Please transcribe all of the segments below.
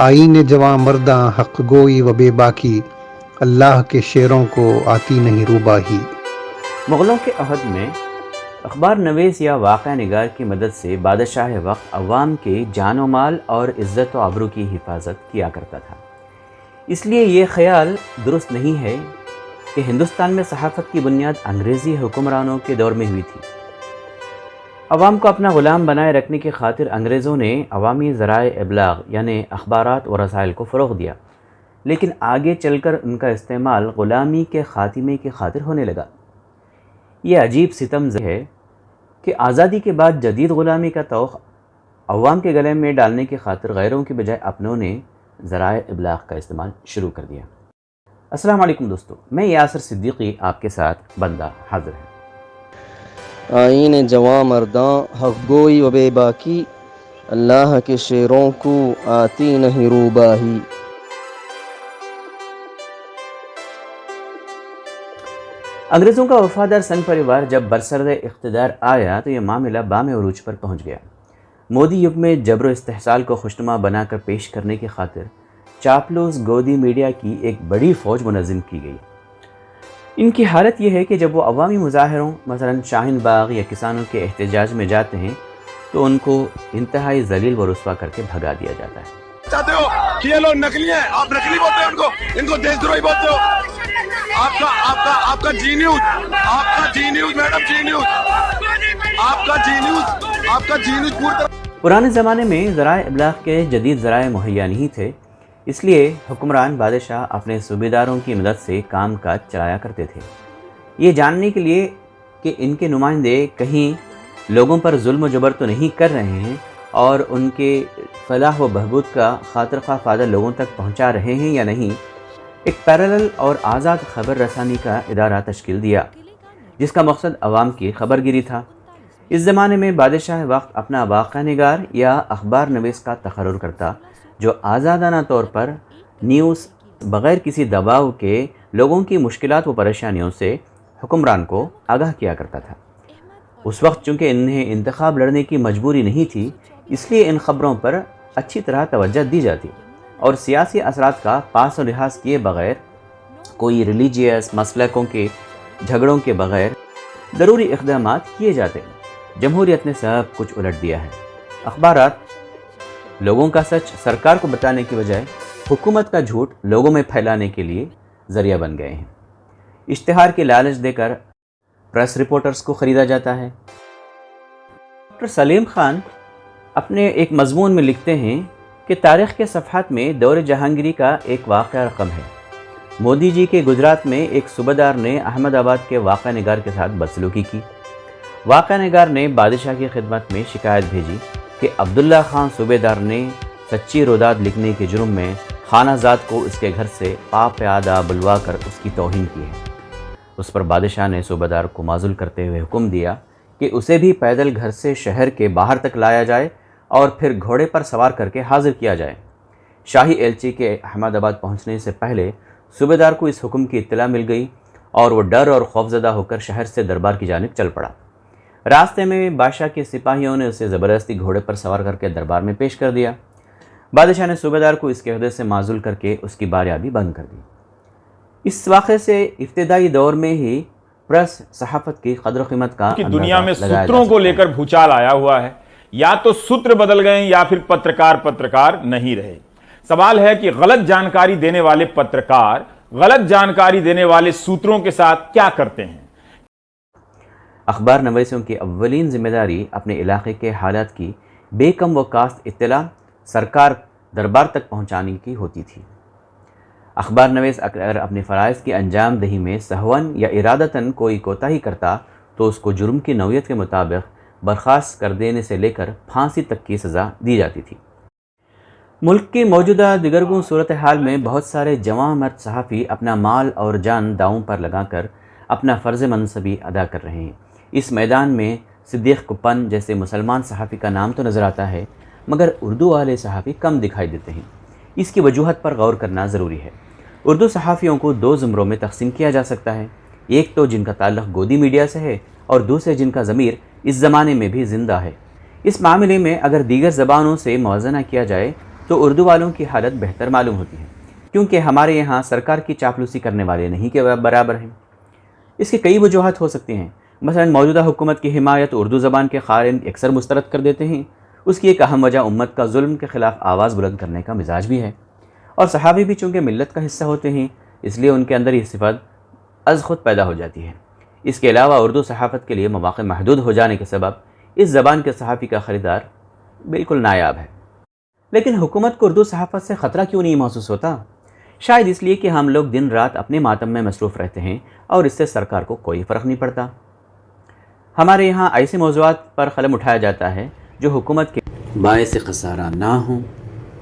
آئین جواں مرداں حق گوئی و بے باکی، اللہ کے شعروں کو آتی نہیں روباہی۔ مغلوں کے عہد میں اخبار نویس یا واقعہ نگار کی مدد سے بادشاہ وقت عوام کے جان و مال اور عزت و آبرو کی حفاظت کیا کرتا تھا۔ اس لیے یہ خیال درست نہیں ہے کہ ہندوستان میں صحافت کی بنیاد انگریزی حکمرانوں کے دور میں ہوئی تھی۔ عوام کو اپنا غلام بنائے رکھنے کی خاطر انگریزوں نے عوامی ذرائع ابلاغ یعنی اخبارات و رسائل کو فروغ دیا، لیکن آگے چل کر ان کا استعمال غلامی کے خاتمے کی خاطر ہونے لگا۔ یہ عجیب ستم ہے کہ آزادی کے بعد جدید غلامی کا طوق عوام کے گلے میں ڈالنے کی خاطر غیروں کی بجائے اپنوں نے ذرائع ابلاغ کا استعمال شروع کر دیا۔ السلام علیکم دوستو، میں یاسر صدیقی آپ کے ساتھ بندہ حاضر ہے۔ آئین جواں مرداں حق گوئی و بے باکی، اللہ کے شعروں کو آتی نہیں روباہی۔ انگریزوں کا وفادار سنگ پریوار جب برسر اقتدار آیا تو یہ معاملہ بام عروج پر پہنچ گیا۔ مودی یگ میں جبر و استحصال کو خوشنما بنا کر پیش کرنے کی خاطر چاپلوس گودی میڈیا کی ایک بڑی فوج منظم کی گئی۔ ان کی حالت یہ ہے کہ جب وہ عوامی مظاہروں مثلا شاہین باغ یا کسانوں کے احتجاج میں جاتے ہیں تو ان کو انتہائی ذلیل و رسوا کر کے بھگا دیا جاتا ہے۔ چاہتے ہو کہ یہ لوگ نکلی ہیں، آپ نکلی بولتے ہیں ان کو دیش دروہی بولتے ہو۔ آپ کا جی نیوز میڈم، جی نیوز آپ کا جی نیوز پوری طرح۔ پرانے زمانے میں ذرائع ابلاغ کے جدید ذرائع مہیا نہیں تھے، اس لیے حکمران بادشاہ اپنے صوبیداروں کی مدد سے کام کاج چلایا کرتے تھے۔ یہ جاننے کے لیے کہ ان کے نمائندے کہیں لوگوں پر ظلم و جبر تو نہیں کر رہے ہیں اور ان کے فلاح و بہبود کا خاطر خواہ فائدہ لوگوں تک پہنچا رہے ہیں یا نہیں، ایک پیرالل اور آزاد خبر رسانی کا ادارہ تشکیل دیا جس کا مقصد عوام کی خبر گیری تھا۔ اس زمانے میں بادشاہ وقت اپنا واقعہ نگار یا اخبار نویس کا تقرر کرتا جو آزادانہ طور پر نیوز بغیر کسی دباؤ کے لوگوں کی مشکلات و پریشانیوں سے حکمران کو آگاہ کیا کرتا تھا۔ اس وقت چونکہ انہیں انتخاب لڑنے کی مجبوری نہیں تھی، اس لیے ان خبروں پر اچھی طرح توجہ دی جاتی اور سیاسی اثرات کا پاس و لحاظ کیے بغیر، کوئی ریلیجیس مسلکوں کے جھگڑوں کے بغیر ضروری اقدامات کیے جاتے۔ جمہوریت نے سب کچھ الٹ دیا ہے۔ اخبارات لوگوں کا سچ سرکار کو بتانے کی بجائے حکومت کا جھوٹ لوگوں میں پھیلانے کے لیے ذریعہ بن گئے ہیں۔ اشتہار کی لالچ دے کر پریس رپورٹرز کو خریدا جاتا ہے۔ ڈاکٹر سلیم خان اپنے ایک مضمون میں لکھتے ہیں کہ تاریخ کے صفحات میں دور جہانگیری کا ایک واقعہ رقم ہے۔ مودی جی کے گجرات میں ایک صوبیدار نے احمد آباد کے واقعہ نگار کے ساتھ بدسلوکی کی۔ واقعہ نگار نے بادشاہ کی خدمت میں شکایت بھیجی کہ عبداللہ خان صوبیدار نے سچی روداد لکھنے کے جرم میں خانہ زاد کو اس کے گھر سے پیادہ بلوا کر اس کی توہین کی ہے۔ اس پر بادشاہ نے صوبیدار کو معزول کرتے ہوئے حکم دیا کہ اسے بھی پیدل گھر سے شہر کے باہر تک لایا جائے اور پھر گھوڑے پر سوار کر کے حاضر کیا جائے۔ شاہی ایلچی کے احمد آباد پہنچنے سے پہلے صوبیدار کو اس حکم کی اطلاع مل گئی اور وہ ڈر اور خوفزدہ ہو کر شہر سے دربار کی جانب چل پڑا۔ راستے میں بادشاہ کے سپاہیوں نے اسے زبردستی گھوڑے پر سوار کر کے دربار میں پیش کر دیا۔ بادشاہ نے صوبیدار کو اس کے عہدے سے معزول کر کے اس کی باریابی بند کر دی۔ اس واقعے سے ابتدائی دور میں ہی پریس صحافت کی قدر و قیمت کا دنیا میں سوتروں کو لے کر بھوچال آیا ہوا ہے، یا تو سوتر بدل گئے یا پھر پترکار نہیں رہے۔ سوال ہے کہ غلط جانکاری دینے والے پترکار غلط جانکاری دینے والے سوتروں کے ساتھ کیا کرتے ہیں۔ اخبار نویسوں کی اولین ذمہ داری اپنے علاقے کے حالات کی بے کم و کاست اطلاع سرکار دربار تک پہنچانے کی ہوتی تھی۔ اخبار نویس اگر اپنے فرائض کی انجام دہی میں سہواً یا ارادتاً کوئی کوتاہی کرتا تو اس کو جرم کی نوعیت کے مطابق برخاست کر دینے سے لے کر پھانسی تک کی سزا دی جاتی تھی۔ ملک کی موجودہ دگرگوں صورتحال میں بہت سارے جواں مرد صحافی اپنا مال اور جان داؤں پر لگا کر اپنا فرض منصبی ادا کر رہے ہیں۔ اس میدان میں صدیق کپن جیسے مسلمان صحافی کا نام تو نظر آتا ہے، مگر اردو والے صحافی کم دکھائی دیتے ہیں۔ اس کی وجوہات پر غور کرنا ضروری ہے۔ اردو صحافیوں کو دو زمروں میں تقسیم کیا جا سکتا ہے، ایک تو جن کا تعلق گودی میڈیا سے ہے اور دوسرے جن کا ضمیر اس زمانے میں بھی زندہ ہے۔ اس معاملے میں اگر دیگر زبانوں سے موازنہ کیا جائے تو اردو والوں کی حالت بہتر معلوم ہوتی ہے، کیونکہ ہمارے یہاں سرکار کی چاپلوسی کرنے والے نہیں کے برابر ہیں۔ اس کی کئی وجوہات ہو سکتی ہیں، مثلا موجودہ حکومت کی حمایت اردو زبان کے قائلین اکثر مسترد کر دیتے ہیں۔ اس کی ایک اہم وجہ امت کا ظلم کے خلاف آواز بلند کرنے کا مزاج بھی ہے، اور صحابی بھی چونکہ ملت کا حصہ ہوتے ہیں، اس لیے ان کے اندر یہ صفت از خود پیدا ہو جاتی ہے۔ اس کے علاوہ اردو صحافت کے لیے مواقع محدود ہو جانے کے سبب اس زبان کے صحافی کا خریدار بالکل نایاب ہے۔ لیکن حکومت کو اردو صحافت سے خطرہ کیوں نہیں محسوس ہوتا؟ شاید اس لیے کہ ہم لوگ دن رات اپنے ماتم میں مصروف رہتے ہیں اور اس سے سرکار کو کوئی فرق نہیں پڑتا۔ ہمارے یہاں ایسے موضوعات پر قلم اٹھایا جاتا ہے جو حکومت کے باعث خسارہ نہ ہوں،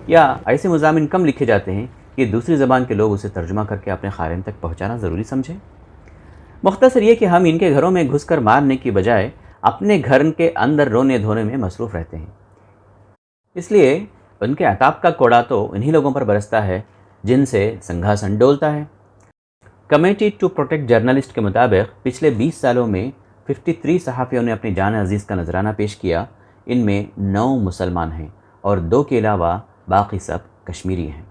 یا ایسے مضامین کم لکھے جاتے ہیں کہ دوسری زبان کے لوگ اسے ترجمہ کر کے اپنے قارئین تک پہنچانا ضروری سمجھیں۔ مختصر یہ کہ ہم ان کے گھروں میں گھس کر مارنے کی بجائے اپنے گھر کے اندر رونے دھونے میں مصروف رہتے ہیں۔ اس لیے ان کے عتاب کا کوڑا تو انہی لوگوں پر برستا ہے جن سے سنگھاسن ڈولتا ہے۔ کمیٹی ٹو پروٹیکٹ جرنلسٹ کے مطابق پچھلے 20 سالوں میں 53 صحافیوں نے اپنی جان عزیز کا نذرانہ پیش کیا۔ ان میں 9 مسلمان ہیں اور 2 کے علاوہ باقی سب کشمیری ہیں۔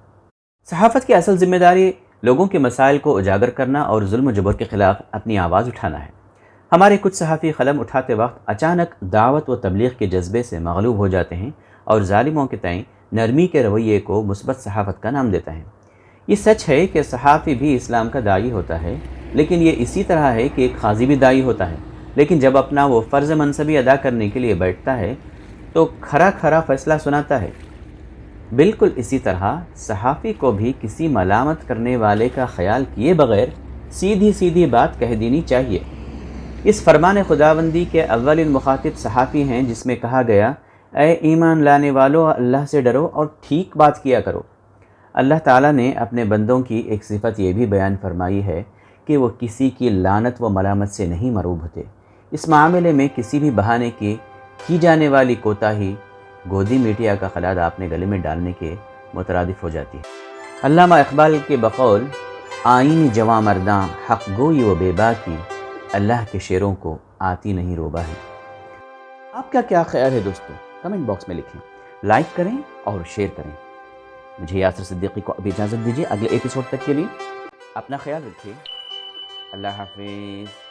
صحافت کی اصل ذمہ داری لوگوں کے مسائل کو اجاگر کرنا اور ظلم و جبر کے خلاف اپنی آواز اٹھانا ہے۔ ہمارے کچھ صحافی قلم اٹھاتے وقت اچانک دعوت و تبلیغ کے جذبے سے مغلوب ہو جاتے ہیں اور ظالموں کے تئیں نرمی کے رویے کو مثبت صحافت کا نام دیتا ہے۔ یہ سچ ہے کہ صحافی بھی اسلام کا داعی ہوتا ہے، لیکن یہ اسی طرح ہے کہ ایک قاضی بھی داعی ہوتا ہے، لیکن جب اپنا وہ فرض منصبی ادا کرنے کے لیے بیٹھتا ہے تو کھرا فیصلہ سناتا ہے۔ بالکل اسی طرح صحافی کو بھی کسی ملامت کرنے والے کا خیال کیے بغیر سیدھی بات کہہ دینی چاہیے۔ اس فرمان خداوندی کے اولین مخاطب صحافی ہیں، جس میں کہا گیا، اے ایمان لانے والو، اللہ سے ڈرو اور ٹھیک بات کیا کرو۔ اللہ تعالیٰ نے اپنے بندوں کی ایک صفت یہ بھی بیان فرمائی ہے کہ وہ کسی کی لعنت و ملامت سے نہیں مروب ہوتے۔ اس معاملے میں کسی بھی بہانے کی جانے والی کوتاہی گودی میڈیا کا خلاد اپنے گلے میں ڈالنے کے مترادف ہو جاتی ہے۔ علامہ اقبال کے بقول، آئین جواں مرداں حق گوئی و بے باکی، اللہ کے شعروں کو آتی نہیں روباہی۔ آپ کا کیا خیال ہے دوستو؟ کمنٹ باکس میں لکھیں، لائک کریں اور شیئر کریں۔ مجھے یاسر صدیقی کو اب اجازت دیجیے، اگلے ایپیسوڈ تک کے لیے اپنا خیال رکھیے۔ اللہ حافظ۔